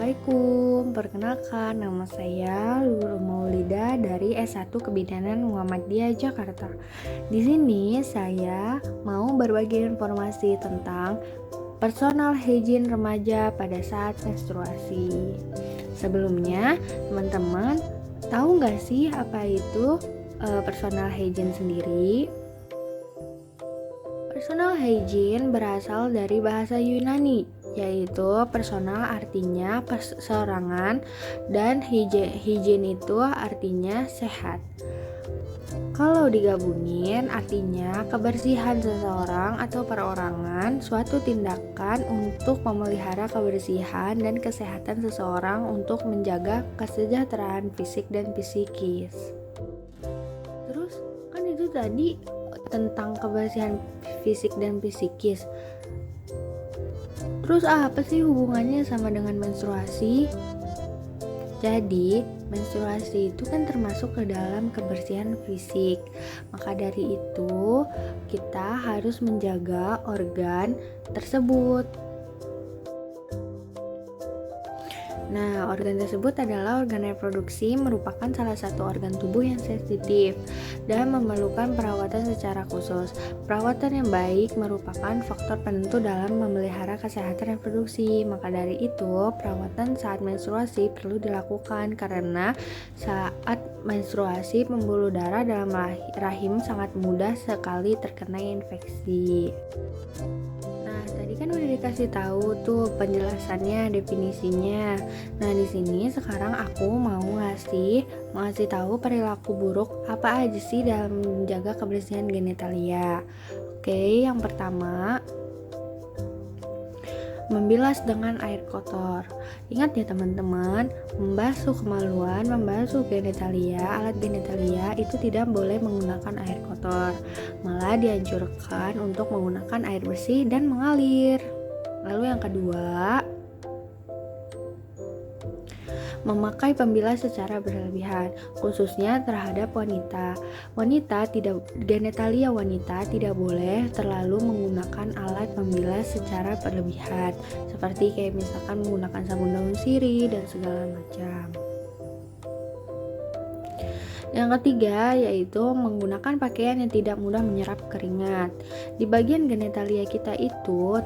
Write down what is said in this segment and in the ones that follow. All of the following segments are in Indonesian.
Assalamualaikum, perkenalkan nama saya Lulu Maulida dari S1 Kebidanan Muhammadiyah Jakarta. Di sini saya mau berbagi informasi tentang personal hygiene remaja pada saat menstruasi. Sebelumnya, teman-teman tahu nggak sih apa itu personal hygiene sendiri? Personal hygiene berasal dari bahasa Yunani, yaitu personal artinya perseorangan dan hygiene itu artinya sehat. Kalau digabungin artinya kebersihan seseorang atau perorangan, suatu tindakan untuk memelihara kebersihan dan kesehatan seseorang untuk menjaga kesejahteraan fisik dan psikis. Terus kan itu tadi tentang kebersihan fisik dan psikis. Terus apa sih hubungannya sama dengan menstruasi? Jadi, menstruasi itu kan termasuk ke dalam kebersihan fisik. Maka dari itu, kita harus menjaga organ tersebut. Nah, organ tersebut adalah organ reproduksi, merupakan salah satu organ tubuh yang sensitif dan memerlukan perawatan secara khusus. Perawatan yang baik merupakan faktor penentu dalam memelihara kesehatan reproduksi. Maka dari itu, perawatan saat menstruasi perlu dilakukan karena saat menstruasi pembuluh darah dalam rahim sangat mudah sekali terkena infeksi. Tadi kan udah dikasih tahu tuh penjelasannya, definisinya. Nah, di sini sekarang aku mau ngasih tahu perilaku buruk apa aja sih dalam menjaga kebersihan genitalia. Oke, yang pertama, membilas dengan air kotor. Ingat ya teman-teman, membasuh kemaluan, membasuh genitalia, alat genitalia itu tidak boleh menggunakan air kotor. Malah dianjurkan untuk menggunakan air bersih dan mengalir. Lalu yang kedua, memakai pembilas secara berlebihan, khususnya terhadap wanita. Genitalia wanita tidak boleh terlalu menggunakan alat pembilas secara berlebihan, seperti kayak misalkan menggunakan sabun daun sirih dan segala macam. Yang ketiga yaitu menggunakan pakaian yang tidak mudah menyerap keringat. Di bagian genitalia kita itu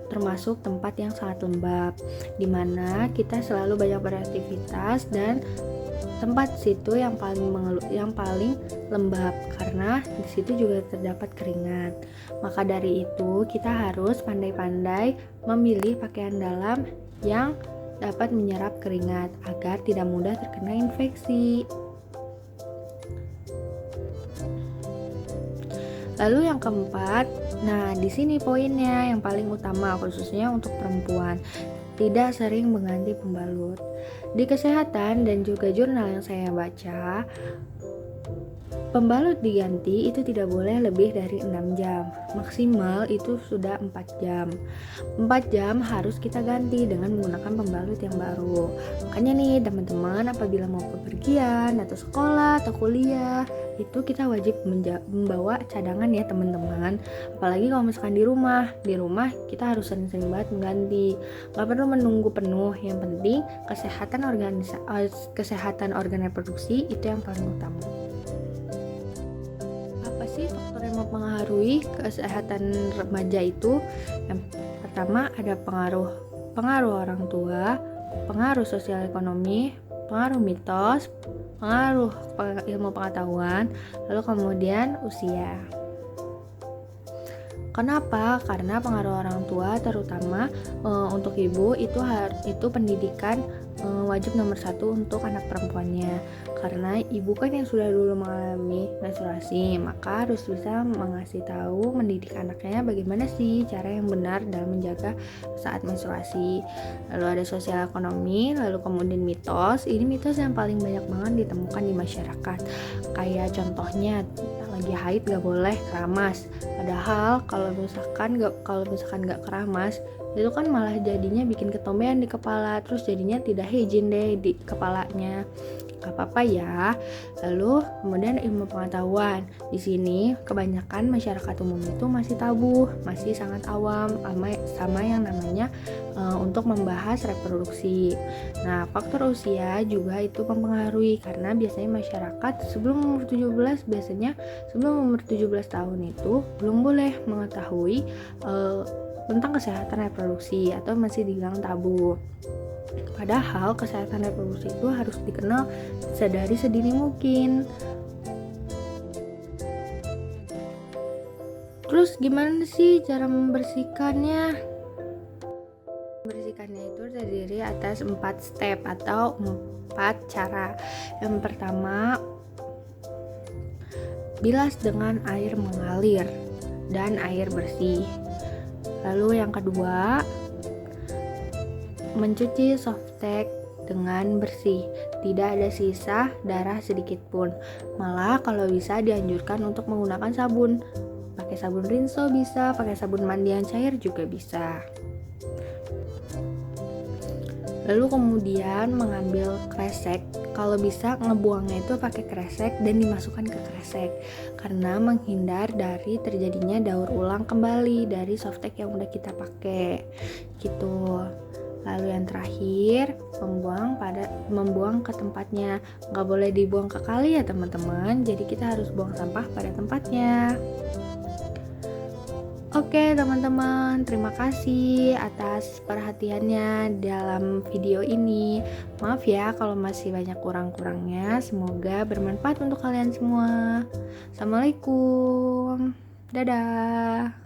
termasuk tempat yang sangat lembab, di mana kita selalu banyak beraktivitas dan tempat situ yang paling lembab karena di situ juga terdapat keringat. Maka dari itu kita harus pandai-pandai memilih pakaian dalam yang dapat menyerap keringat agar tidak mudah terkena infeksi. Lalu yang keempat, nah di sini poinnya yang paling utama khususnya untuk perempuan, tidak sering mengganti pembalut. Di kesehatan dan juga jurnal yang saya baca, pembalut diganti itu tidak boleh lebih dari 6 jam. Maksimal itu sudah 4 jam. 4 jam harus kita ganti dengan menggunakan pembalut yang baru. Makanya nih teman-teman, apabila mau bepergian atau sekolah atau kuliah, itu kita wajib membawa cadangan ya teman-teman. Apalagi kalau misalkan di rumah kita harus sering-sering banget mengganti. Gak perlu menunggu penuh. Yang penting kesehatan organ reproduksi itu yang paling utama. Apa sih faktor yang mempengaruhi kesehatan remaja itu? Yang pertama ada pengaruh orang tua, pengaruh sosial ekonomi, pengaruh mitos, pengaruh ilmu pengetahuan, lalu kemudian usia. Kenapa? Karena pengaruh orang tua terutama untuk ibu itu pendidikan wajib nomor 1 untuk anak perempuannya. Karena ibu kan yang sudah dulu mengalami menstruasi, maka harus bisa mengasih tahu, mendidik anaknya bagaimana sih cara yang benar dalam menjaga saat menstruasi. Lalu ada sosial ekonomi, lalu kemudian mitos. Ini mitos yang paling banyak banget ditemukan di masyarakat. Kayak contohnya lagi haid gak boleh keramas. Padahal kalau misalkan gak keramas itu kan malah jadinya bikin ketombean di kepala, terus jadinya tidak hygiene deh di kepalanya. Gak apa-apa ya. Lalu kemudian ilmu pengetahuan. Di sini kebanyakan masyarakat umum itu masih tabu, masih sangat awam sama yang namanya untuk membahas reproduksi. Nah, faktor usia juga itu mempengaruhi karena biasanya masyarakat sebelum umur 17 tahun itu belum boleh mengetahui tentang kesehatan reproduksi atau masih dibilang tabu. Padahal kesehatan reproduksi itu harus dikenal sedini mungkin. Terus gimana sih cara membersihkannya? Membersihkannya itu terdiri atas 4 step atau 4 cara. Yang pertama, bilas dengan air mengalir dan air bersih. Lalu yang kedua, mencuci softtek dengan bersih, tidak ada sisa darah sedikit pun. Malah kalau bisa dianjurkan untuk menggunakan sabun. Pakai sabun rinso bisa, pakai sabun mandian cair juga bisa. Lalu kemudian mengambil kresek, kalau bisa ngebuangnya itu pakai kresek dan dimasukkan ke kresek karena menghindar dari terjadinya daur ulang kembali dari softtek yang udah kita pakai gitu. Lalu yang terakhir, membuang ke tempatnya. Nggak boleh dibuang ke kali ya teman-teman, jadi kita harus buang sampah pada tempatnya. Oke teman-teman, terima kasih atas perhatiannya dalam video ini. Maaf ya kalau masih banyak kurang-kurangnya. Semoga bermanfaat untuk kalian semua. Assalamualaikum. Dadah.